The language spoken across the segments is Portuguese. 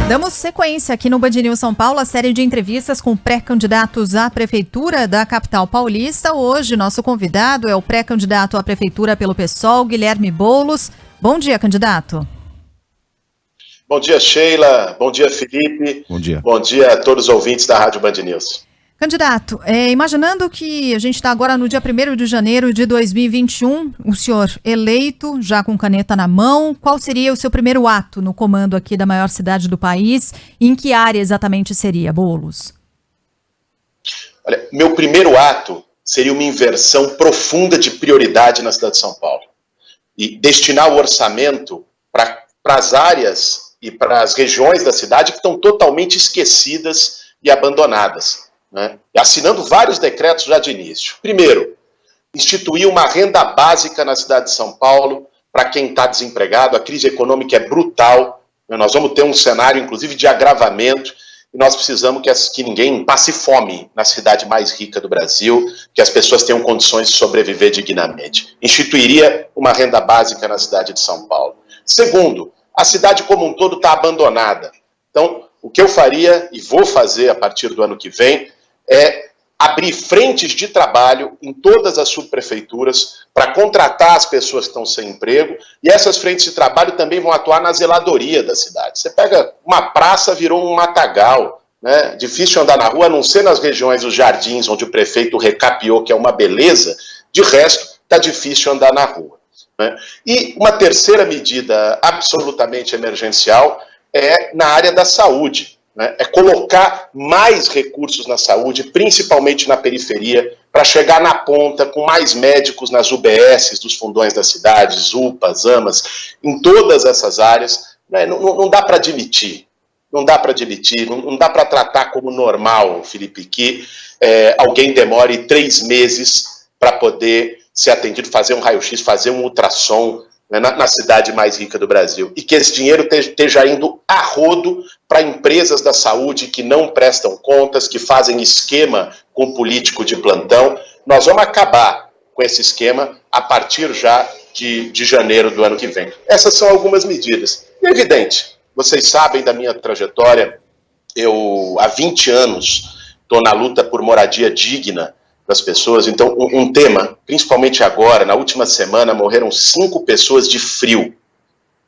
Damos sequência aqui no Band News São Paulo, a série de entrevistas com pré-candidatos à Prefeitura da capital paulista. Hoje, nosso convidado é o pré-candidato à Prefeitura pelo PSOL, Guilherme Boulos. Bom dia, candidato. Bom dia, Sheila. Bom dia, Felipe. Bom dia. Bom dia a todos os ouvintes da Rádio Band News. Candidato, imaginando que a gente está agora no dia 1º de janeiro de 2021, o senhor eleito, já com caneta na mão, qual seria o seu primeiro ato no comando aqui da maior cidade do país? E em que área exatamente seria, Boulos? Olha, meu primeiro ato seria uma inversão profunda de prioridade na cidade de São Paulo. E destinar o orçamento para as áreas e para as regiões da cidade que estão totalmente esquecidas e abandonadas. Né? Assinando vários decretos já de início. Primeiro, instituir uma renda básica na cidade de São Paulo para quem está desempregado. A crise econômica é brutal, né? Nós vamos ter um cenário, inclusive, de agravamento, e nós precisamos que ninguém passe fome na cidade mais rica do Brasil, que as pessoas tenham condições de sobreviver dignamente. Instituiria uma renda básica na cidade de São Paulo. Segundo, a cidade como um todo está abandonada. Então, o que eu faria, e vou fazer a partir do ano que vem, é abrir frentes de trabalho em todas as subprefeituras para contratar as pessoas que estão sem emprego, e essas frentes de trabalho também vão atuar na zeladoria da cidade. Você pega uma praça, virou um matagal, né? Difícil andar na rua, a não ser nas regiões dos jardins, onde o prefeito recapeou, que é uma beleza, de resto, está difícil andar na rua, né? E uma terceira medida absolutamente emergencial é na área da saúde. É colocar mais recursos na saúde, principalmente na periferia, para chegar na ponta com mais médicos nas UBSs dos fundões das cidades, UPAs, AMAs, em todas essas áreas. Né? Não dá para admitir, não dá para tratar como normal, Felipe, que alguém demore 3 meses para poder ser atendido, fazer um raio-x, fazer um ultrassom, né, na cidade mais rica do Brasil, e que esse dinheiro esteja indo a rodo para empresas da saúde que não prestam contas, que fazem esquema com político de plantão. Nós vamos acabar com esse esquema a partir já de janeiro do ano que vem. Essas são algumas medidas. E é evidente, vocês sabem da minha trajetória, eu há 20 anos estou na luta por moradia digna das pessoas. Então, um tema, principalmente agora, na última semana, morreram 5 pessoas de frio,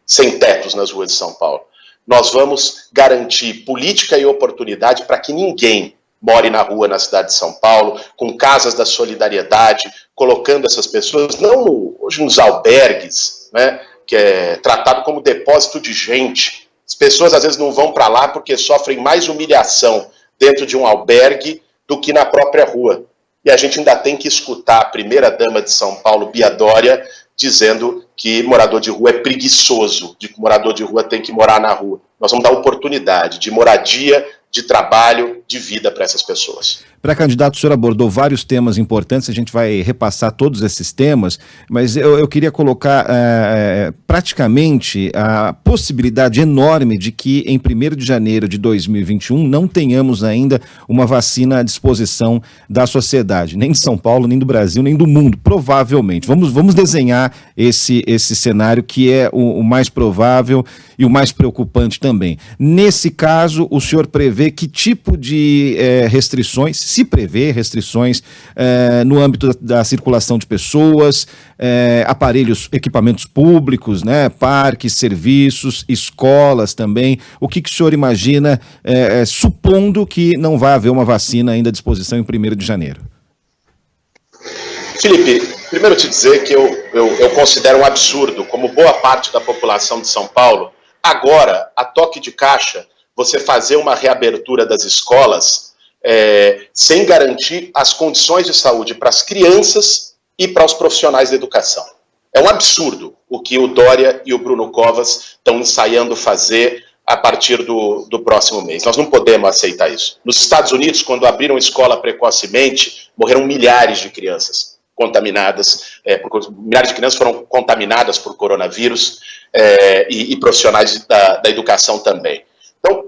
sem tetos nas ruas de São Paulo. Nós vamos garantir política e oportunidade para que ninguém more na rua na cidade de São Paulo, com casas da solidariedade, colocando essas pessoas, não hoje nos albergues, né, que é tratado como depósito de gente. As pessoas às vezes não vão para lá porque sofrem mais humilhação dentro de um albergue do que na própria rua. E a gente ainda tem que escutar a primeira-dama de São Paulo, Bia Dória, dizendo que morador de rua é preguiçoso, de que morador de rua tem que morar na rua. Nós vamos dar oportunidade de moradia, de trabalho, de vida para essas pessoas. Pré-candidato, o senhor abordou vários temas importantes, a gente vai repassar todos esses temas, mas eu queria colocar praticamente a possibilidade enorme de que em 1º de janeiro de 2021 não tenhamos ainda uma vacina à disposição da sociedade, nem de São Paulo, nem do Brasil, nem do mundo, provavelmente. Vamos desenhar esse cenário que é o mais provável e o mais preocupante também. Nesse caso, o senhor prevê que tipo de restrições, se prevê restrições no âmbito da circulação de pessoas, aparelhos, equipamentos públicos, né, parques, serviços, escolas também. O que o senhor imagina, supondo que não vai haver uma vacina ainda à disposição em 1º de janeiro? Felipe, primeiro te dizer que eu considero um absurdo, como boa parte da população de São Paulo, agora, a toque de caixa, você fazer uma reabertura das escolas sem garantir as condições de saúde para as crianças e para os profissionais da educação. É um absurdo o que o Dória e o Bruno Covas estão ensaiando fazer a partir do próximo mês. Nós não podemos aceitar isso. Nos Estados Unidos, quando abriram escola precocemente, morreram milhares de crianças contaminadas, milhares de crianças foram contaminadas por coronavírus e profissionais da educação também. Então,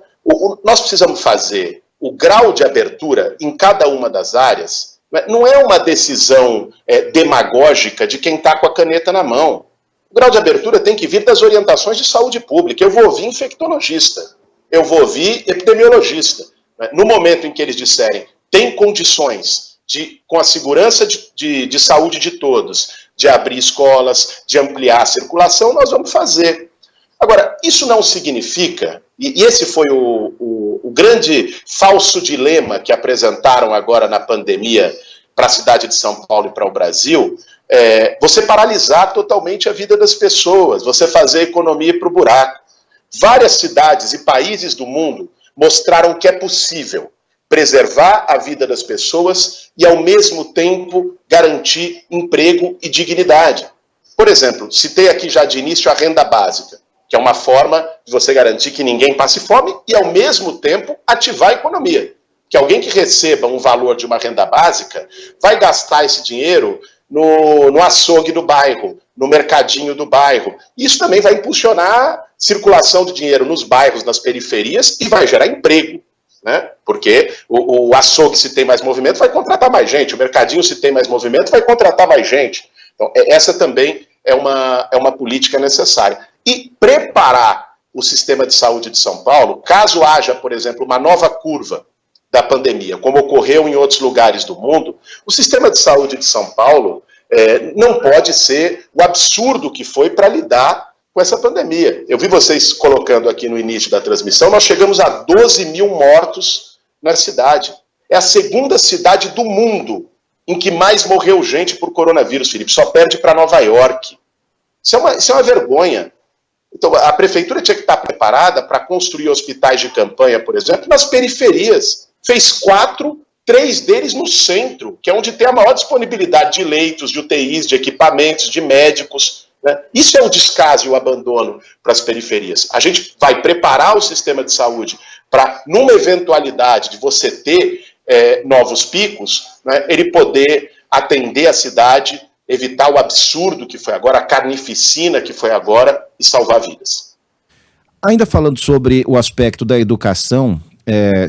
nós precisamos fazer o grau de abertura em cada uma das áreas. Não é uma decisão demagógica de quem está com a caneta na mão. O grau de abertura tem que vir das orientações de saúde pública. Eu vou ouvir infectologista. eu vou ouvir epidemiologista. No momento em que eles disserem tem condições com a segurança de saúde de todos, de abrir escolas, de ampliar a circulação, nós vamos fazer. Agora, isso não significa, e esse foi o grande falso dilema que apresentaram agora na pandemia para a cidade de São Paulo e para o Brasil, você paralisar totalmente a vida das pessoas, você fazer a economia para o buraco. Várias cidades e países do mundo mostraram que é possível preservar a vida das pessoas e, ao mesmo tempo, garantir emprego e dignidade. Por exemplo, citei aqui já de início a renda básica, que é uma forma de você garantir que ninguém passe fome e, ao mesmo tempo, ativar a economia. Que alguém que receba um valor de uma renda básica vai gastar esse dinheiro no açougue do bairro, no mercadinho do bairro. Isso também vai impulsionar circulação de dinheiro nos bairros, nas periferias, e vai gerar emprego, né? Porque o açougue, se tem mais movimento, vai contratar mais gente. O mercadinho, se tem mais movimento, vai contratar mais gente. Então, essa também é uma política necessária. E preparar o sistema de saúde de São Paulo, caso haja, por exemplo, uma nova curva da pandemia, como ocorreu em outros lugares do mundo, o sistema de saúde de São Paulo não pode ser o absurdo que foi para lidar com essa pandemia. Eu vi vocês colocando aqui no início da transmissão, nós chegamos a 12 mil mortos na cidade. É a segunda cidade do mundo em que mais morreu gente por coronavírus, Felipe. Só perde para Nova York. Isso é uma vergonha. Então, a prefeitura tinha que estar preparada para construir hospitais de campanha, por exemplo, nas periferias. Fez 4, 3 deles no centro, que é onde tem a maior disponibilidade de leitos, de UTIs, de equipamentos, de médicos, né? Isso é o descaso e o abandono para as periferias. A gente vai preparar o sistema de saúde para, numa eventualidade de você ter novos picos, né, ele poder atender a cidade, evitar o absurdo que foi agora, a carnificina que foi agora, e salvar vidas. Ainda falando sobre o aspecto da educação,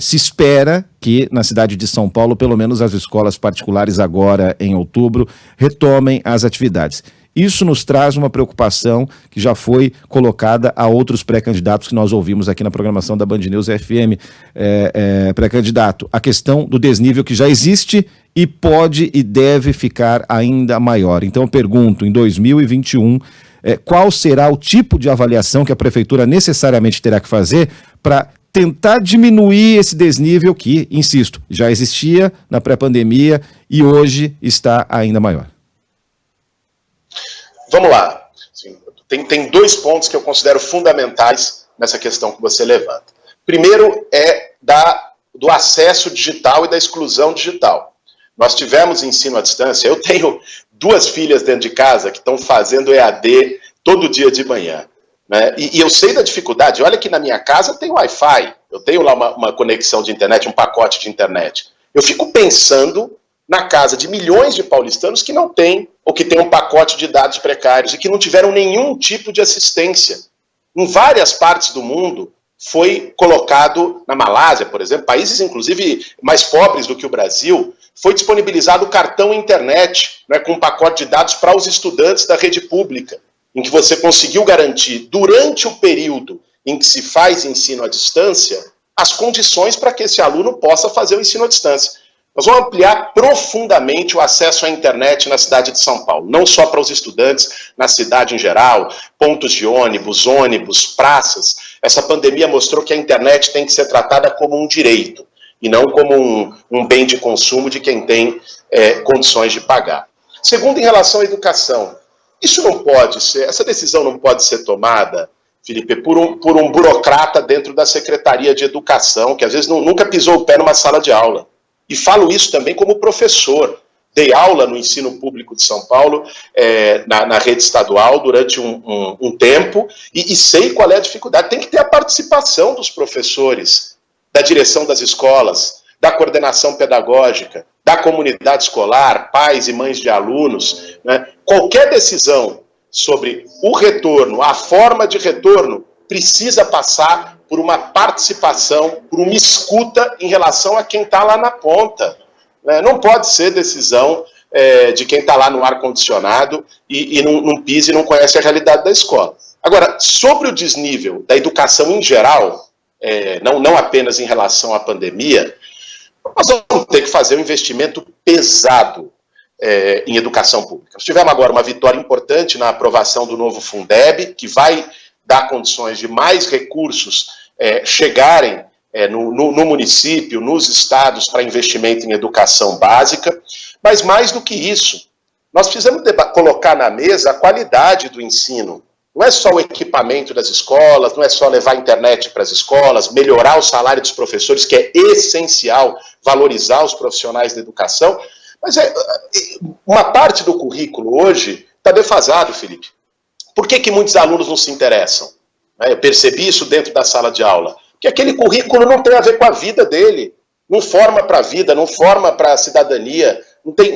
se espera que na cidade de São Paulo, pelo menos as escolas particulares agora em outubro, retomem as atividades. Isso nos traz uma preocupação que já foi colocada a outros pré-candidatos que nós ouvimos aqui na programação da Band News FM, pré-candidato, a questão do desnível que já existe e pode e deve ficar ainda maior. Então eu pergunto, em 2021, qual será o tipo de avaliação que a prefeitura necessariamente terá que fazer para tentar diminuir esse desnível que, insisto, já existia na pré-pandemia e hoje está ainda maior? Vamos lá. Tem 2 pontos que eu considero fundamentais nessa questão que você levanta. Primeiro é do acesso digital e da exclusão digital. Nós tivemos ensino à distância. Eu tenho 2 filhas dentro de casa que estão fazendo EAD todo dia de manhã, né? E eu sei da dificuldade. Olha que na minha casa tem Wi-Fi, eu tenho lá uma conexão de internet, um pacote de internet. Eu fico pensando na casa de milhões de paulistanos que não têm, ou que têm um pacote de dados precários e que não tiveram nenhum tipo de assistência. Em várias partes do mundo foi colocado, na Malásia, por exemplo, países inclusive mais pobres do que o Brasil, foi disponibilizado o cartão internet, né, com um pacote de dados para os estudantes da rede pública, em que você conseguiu garantir, durante o período em que se faz ensino à distância, as condições para que esse aluno possa fazer o ensino à distância. Nós vamos ampliar profundamente o acesso à internet na cidade de São Paulo, não só para os estudantes, na cidade em geral, pontos de ônibus, praças. Essa pandemia mostrou que a internet tem que ser tratada como um direito e não como um bem de consumo de quem tem condições de pagar. Segundo, em relação à educação, essa decisão não pode ser tomada, Felipe, por um burocrata dentro da Secretaria de Educação, que às vezes nunca pisou o pé numa sala de aula. E falo isso também como professor. Dei aula no ensino público de São Paulo, na rede estadual, durante um tempo, e sei qual é a dificuldade. Tem que ter a participação dos professores, da direção das escolas, da coordenação pedagógica, da comunidade escolar, pais e mães de alunos, né? Qualquer decisão sobre o retorno, a forma de retorno, precisa passar por uma participação, por uma escuta em relação a quem está lá na ponta. Não pode ser decisão de quem está lá no ar-condicionado e não pisa e não conhece a realidade da escola. Agora, sobre o desnível da educação em geral, não apenas em relação à pandemia, nós vamos ter que fazer um investimento pesado em educação pública. Nós tivemos agora uma vitória importante na aprovação do novo Fundeb, que vai dar condições de mais recursos chegarem no município, nos estados, para investimento em educação básica, mas mais do que isso, nós precisamos colocar na mesa a qualidade do ensino. Não é só o equipamento das escolas, não é só levar a internet para as escolas, melhorar o salário dos professores, que é essencial, valorizar os profissionais da educação, mas uma parte do currículo hoje está defasado, Felipe. Por que muitos alunos não se interessam? Eu percebi isso dentro da sala de aula. Porque aquele currículo não tem a ver com a vida dele, não forma para a vida, não forma para a cidadania,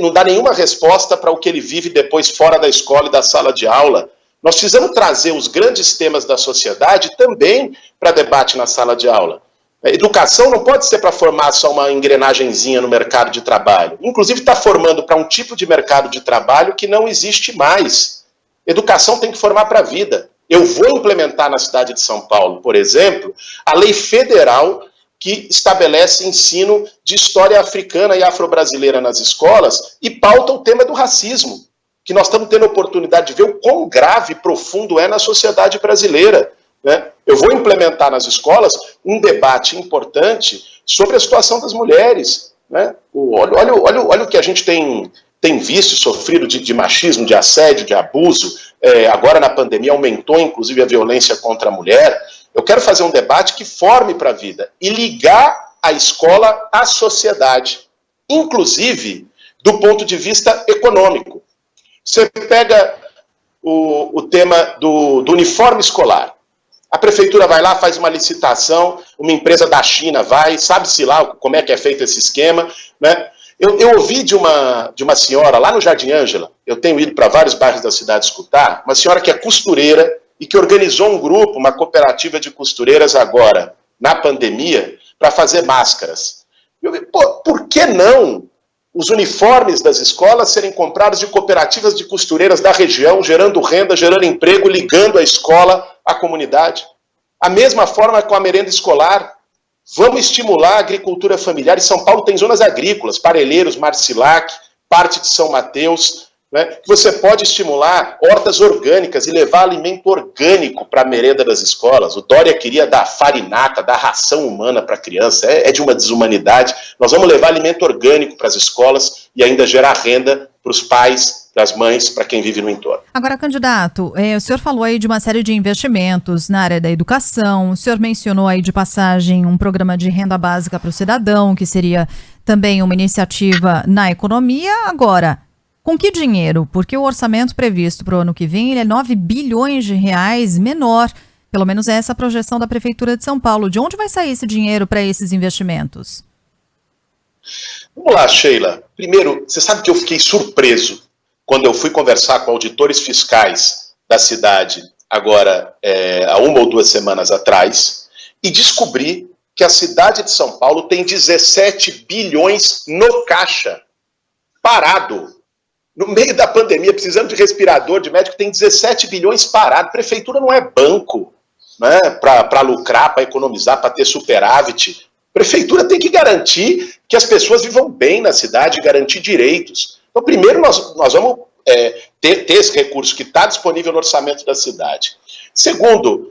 não dá nenhuma resposta para o que ele vive depois fora da escola e da sala de aula. Nós precisamos trazer os grandes temas da sociedade também para debate na sala de aula. Educação não pode ser para formar só uma engrenagenzinha no mercado de trabalho. Inclusive está formando para um tipo de mercado de trabalho que não existe mais. Educação tem que formar para a vida. Eu vou implementar na cidade de São Paulo, por exemplo, a lei federal que estabelece ensino de história africana e afro-brasileira nas escolas e pauta o tema do racismo, que nós estamos tendo a oportunidade de ver o quão grave e profundo é na sociedade brasileira. Né? Eu vou implementar nas escolas um debate importante sobre a situação das mulheres. Né? Olha o que a gente tem visto e sofrido de machismo, de assédio, de abuso. Agora na pandemia aumentou inclusive a violência contra a mulher. Eu quero fazer um debate que forme para a vida e ligar a escola à sociedade, inclusive do ponto de vista econômico. Você pega o tema do uniforme escolar. A prefeitura vai lá, faz uma licitação, uma empresa da China vai, sabe-se lá como é que é feito esse esquema. Né? Eu ouvi de uma senhora lá no Jardim Ângela, eu tenho ido para vários bairros da cidade escutar, uma senhora que é costureira e que organizou um grupo, uma cooperativa de costureiras agora, na pandemia, para fazer máscaras. Eu vi, por que não os uniformes das escolas serem comprados de cooperativas de costureiras da região, gerando renda, gerando emprego, ligando a escola à comunidade? A mesma forma com a merenda escolar. Vamos estimular a agricultura familiar. E São Paulo tem zonas agrícolas, Parelheiros, Marcilac, parte de São Mateus, né, que você pode estimular hortas orgânicas e levar alimento orgânico para a merenda das escolas. O Dória queria dar farinata, dar ração humana para a criança, é de uma desumanidade. Nós vamos levar alimento orgânico para as escolas e ainda gerar renda para os pais, para as mães, para quem vive no entorno. Agora, candidato, o senhor falou aí de uma série de investimentos na área da educação, o senhor mencionou aí de passagem um programa de renda básica para o cidadão, que seria também uma iniciativa na economia. Agora, com que dinheiro? Porque o orçamento previsto para o ano que vem ele é 9 bilhões de reais menor. Pelo menos é essa a projeção da Prefeitura de São Paulo. De onde vai sair esse dinheiro para esses investimentos? Vamos lá, Sheila. Primeiro, você sabe que eu fiquei surpreso quando eu fui conversar com auditores fiscais da cidade, agora há 1 ou 2 semanas atrás, e descobri que a cidade de São Paulo tem 17 bilhões no caixa, parado. No meio da pandemia, precisando de respirador, de médico, tem 17 bilhões parado. Prefeitura não é banco, né, para lucrar, para economizar, para ter superávit. Prefeitura tem que garantir que as pessoas vivam bem na cidade, garantir direitos. Então, primeiro, nós vamos ter esse recurso que está disponível no orçamento da cidade. Segundo,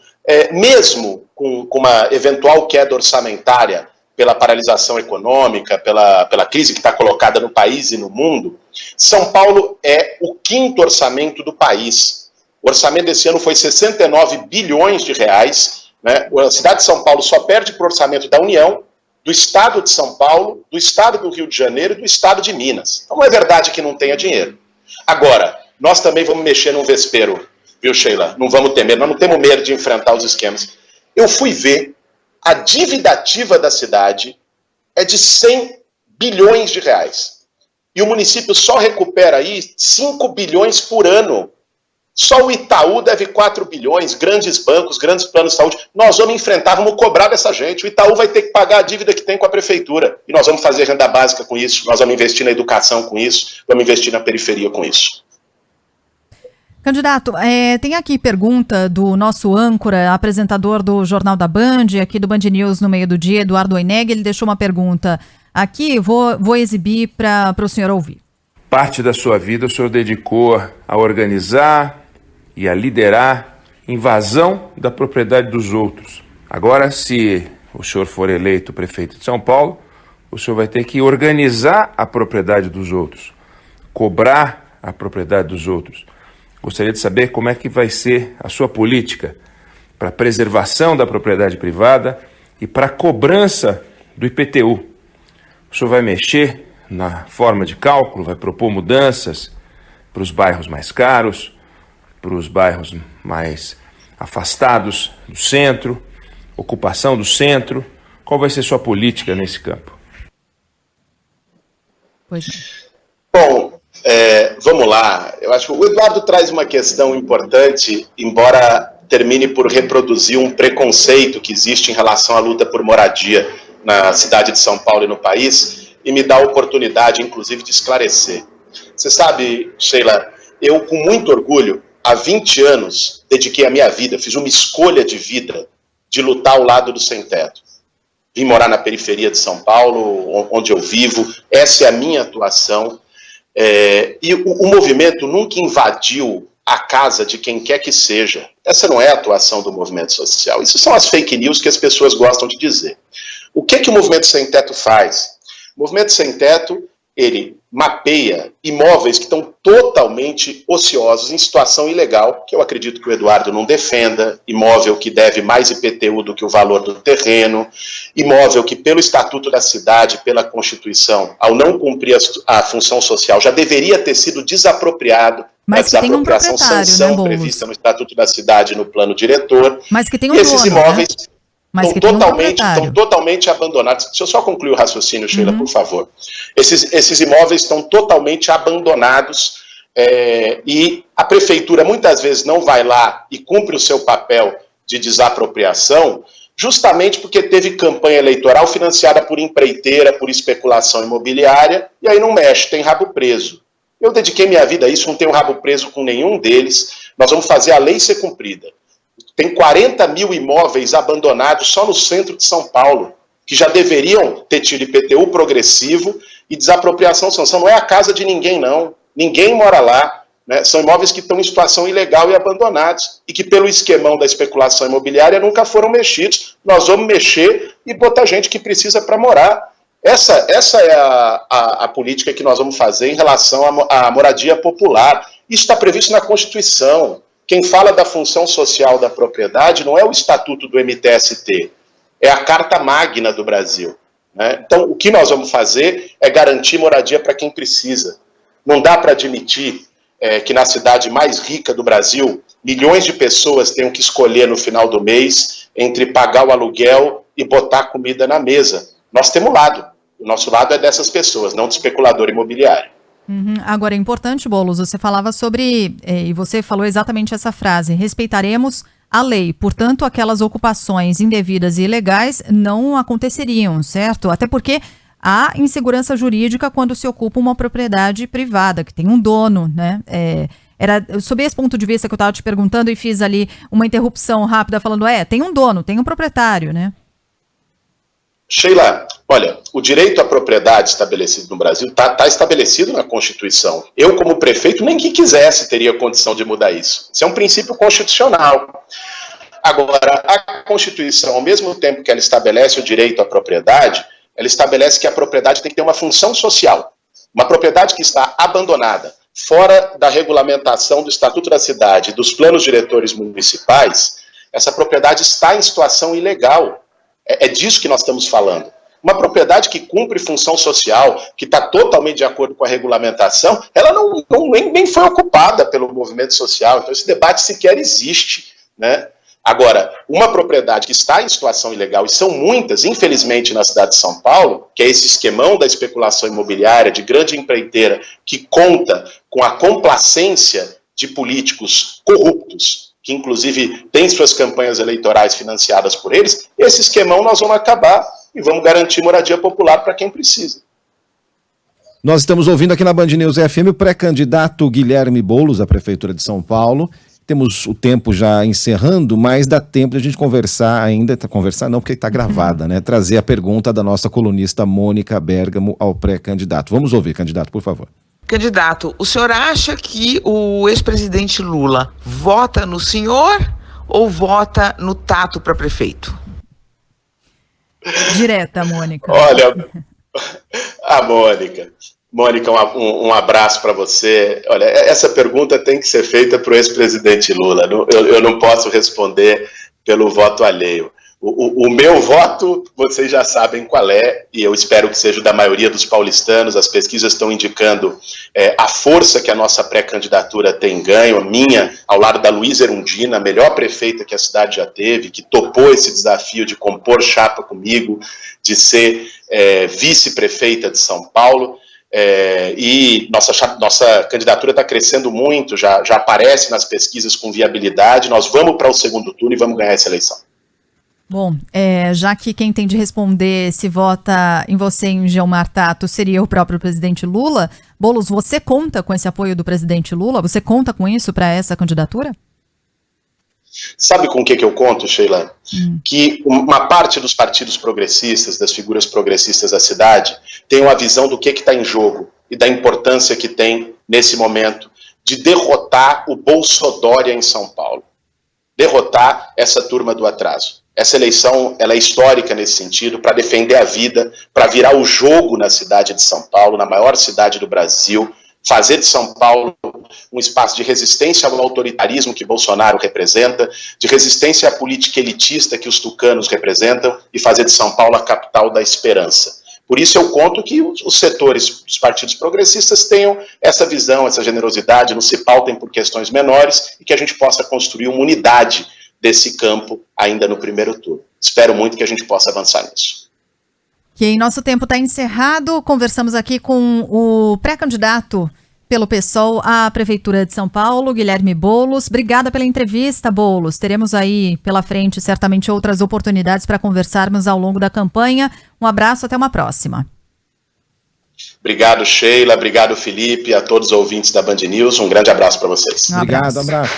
mesmo com uma eventual queda orçamentária pela paralisação econômica, pela crise que está colocada no país e no mundo, São Paulo é o 5º orçamento do país. O orçamento desse ano foi 69 bilhões de reais. Né? A cidade de São Paulo só perde para o orçamento da União, do Estado de São Paulo, do Estado do Rio de Janeiro e do Estado de Minas. Então não é verdade que não tenha dinheiro. Agora, nós também vamos mexer num vespeiro, viu, Sheila? Não vamos ter medo, nós não temos medo de enfrentar os esquemas. Eu fui ver, a dívida ativa da cidade é de 100 bilhões de reais. E o município só recupera aí 5 bilhões por ano. Só o Itaú deve 4 bilhões, grandes bancos, grandes planos de saúde. Nós vamos enfrentar, vamos cobrar dessa gente. O Itaú vai ter que pagar a dívida que tem com a prefeitura. E nós vamos fazer renda básica com isso, nós vamos investir na educação com isso, vamos investir na periferia com isso. Candidato, tem aqui pergunta do nosso âncora, apresentador do Jornal da Band, aqui do Band News no meio do dia, Eduardo Oineg. Ele deixou uma pergunta aqui, vou exibir para o senhor ouvir. Parte da sua vida o senhor dedicou a organizar e a liderar invasão da propriedade dos outros. Agora, se o senhor for eleito prefeito de São Paulo, o senhor vai ter que organizar a propriedade dos outros, cobrar a propriedade dos outros. Gostaria de saber como é que vai ser a sua política para a preservação da propriedade privada e para a cobrança do IPTU. O senhor vai mexer na forma de cálculo, vai propor mudanças para os bairros mais caros, para os bairros mais afastados do centro, ocupação do centro. Qual vai ser sua política nesse campo? Pois não. Bom, vamos lá. Eu acho que o Eduardo traz uma questão importante, embora termine por reproduzir um preconceito que existe em relação à luta por moradia na cidade de São Paulo e no país, e me dá a oportunidade, inclusive, de esclarecer. Você sabe, Sheila, eu com muito orgulho, há 20 anos, dediquei a minha vida, fiz uma escolha de vida de lutar ao lado do sem-teto. Vim morar na periferia de São Paulo, onde eu vivo, essa é a minha atuação. E o movimento nunca invadiu a casa de quem quer que seja. Essa não é a atuação do movimento social. Isso são as fake news que as pessoas gostam de dizer. O que o movimento sem teto faz? O movimento sem teto, ele mapeia imóveis que estão totalmente ociosos, em situação ilegal, que eu acredito que o Eduardo não defenda, imóvel que deve mais IPTU do que o valor do terreno, imóvel que pelo Estatuto da Cidade, pela Constituição, ao não cumprir a função social, já deveria ter sido desapropriado. Mas que tem um proprietário, sanção prevista no Estatuto da Cidade e no plano diretor. Mas que tem um esses dono, imóveis... né? Estão totalmente abandonados. Deixa eu só concluir o raciocínio, Sheila, por favor. Esses imóveis estão totalmente abandonados e a prefeitura muitas vezes não vai lá e cumpre o seu papel de desapropriação, justamente porque teve campanha eleitoral financiada por empreiteira, por especulação imobiliária, e aí não mexe, tem rabo preso. Eu dediquei minha vida a isso, não tenho rabo preso com nenhum deles. Nós vamos fazer a lei ser cumprida. Tem 40 mil imóveis abandonados só no centro de São Paulo, que já deveriam ter tido IPTU progressivo e desapropriação sanção. Não é a casa de ninguém, não. Ninguém mora lá. Né? São imóveis que estão em situação ilegal e abandonados, e que pelo esquemão da especulação imobiliária nunca foram mexidos. Nós vamos mexer e botar gente que precisa para morar. Essa é a política que nós vamos fazer em relação à moradia popular. Isso está previsto na Constituição. Quem fala da função social da propriedade não é o Estatuto do MTST, é a Carta Magna do Brasil. Né? Então, o que nós vamos fazer é garantir moradia para quem precisa. Não dá para admitir que na cidade mais rica do Brasil, milhões de pessoas tenham que escolher no final do mês entre pagar o aluguel e botar comida na mesa. Nós temos lado. O nosso lado é dessas pessoas, não do especulador imobiliário. Agora, é importante, Boulos, você falava sobre, e você falou exatamente essa frase, respeitαρemos a lei, portanto, aquelas ocupações indevidas e ilegais não aconteceriam, certo? Até porque há insegurança jurídica quando se ocupa uma propriedade privada, que tem um dono, né? Era sob esse ponto de vista que eu estava te perguntando e fiz ali uma interrupção rápida falando, tem um dono, tem um proprietário, né? Sheila, olha, o direito à propriedade estabelecido no Brasil está estabelecido na Constituição. Eu, como prefeito, nem que quisesse teria condição de mudar isso. Isso é um princípio constitucional. Agora, a Constituição, ao mesmo tempo que ela estabelece o direito à propriedade, ela estabelece que a propriedade tem que ter uma função social. Uma propriedade que está abandonada, fora da regulamentação do Estatuto da Cidade e dos planos diretores municipais, essa propriedade está em situação ilegal. É disso que nós estamos falando. Uma propriedade que cumpre função social, que está totalmente de acordo com a regulamentação, ela nem foi ocupada pelo movimento social. Então esse debate sequer existe. Né? Agora, uma propriedade que está em situação ilegal, e são muitas, infelizmente, na cidade de São Paulo, que é esse esquemão da especulação imobiliária, de grande empreiteira, que conta com a complacência de políticos corruptos, que inclusive tem suas campanhas eleitorais financiadas por eles, esse esquemão nós vamos acabar e vamos garantir moradia popular para quem precisa. Nós estamos ouvindo aqui na Band News FM o pré-candidato Guilherme Boulos, à Prefeitura de São Paulo. Temos o tempo já encerrando, mas dá tempo de a gente conversar ainda, conversar não, porque está gravada, né? Trazer a pergunta da nossa colunista Mônica Bergamo ao pré-candidato. Vamos ouvir, candidato, por favor. Candidato, o senhor acha que o ex-presidente Lula vota no senhor ou vota no Tato para prefeito? Direta, Mônica. Olha, a Mônica, um abraço para você. Olha, essa pergunta tem que ser feita para o ex-presidente Lula. Eu não posso responder pelo voto alheio. O meu voto, vocês já sabem qual é, e eu espero que seja o da maioria dos paulistanos. As pesquisas estão indicando a força que a nossa pré-candidatura tem ganho, a minha, ao lado da Luísa Erundina, a melhor prefeita que a cidade já teve, que topou esse desafio de compor chapa comigo, de ser vice-prefeita de São Paulo. E nossa candidatura está crescendo muito, já aparece nas pesquisas com viabilidade. Nós vamos para o segundo turno e vamos ganhar essa eleição. Bom, já que quem tem de responder se vota em você, em Gilmar Tato, seria o próprio presidente Lula, Boulos, você conta com esse apoio do presidente Lula? Você conta com isso para essa candidatura? Sabe com o que eu conto, Sheila? Que uma parte dos partidos progressistas, das figuras progressistas da cidade, tem uma visão do que está em jogo e da importância que tem, nesse momento, de derrotar o Bolsodória em São Paulo. Derrotar essa turma do atraso. Essa eleição ela é histórica nesse sentido, para defender a vida, para virar o jogo na cidade de São Paulo, na maior cidade do Brasil, fazer de São Paulo um espaço de resistência ao autoritarismo que Bolsonaro representa, de resistência à política elitista que os tucanos representam, e fazer de São Paulo a capital da esperança. Por isso eu conto que os setores dos partidos progressistas tenham essa visão, essa generosidade, não se pautem por questões menores, e que a gente possa construir uma unidade desse campo ainda no primeiro turno. Espero muito que a gente possa avançar nisso. Ok, nosso tempo está encerrado. Conversamos aqui com o pré-candidato pelo PSOL à Prefeitura de São Paulo, Guilherme Boulos. Obrigada pela entrevista, Boulos. Teremos aí pela frente certamente outras oportunidades para conversarmos ao longo da campanha. Um abraço, até uma próxima. Obrigado, Sheila. Obrigado, Felipe. A todos os ouvintes da Band News. Um grande abraço para vocês. Obrigado, abraço.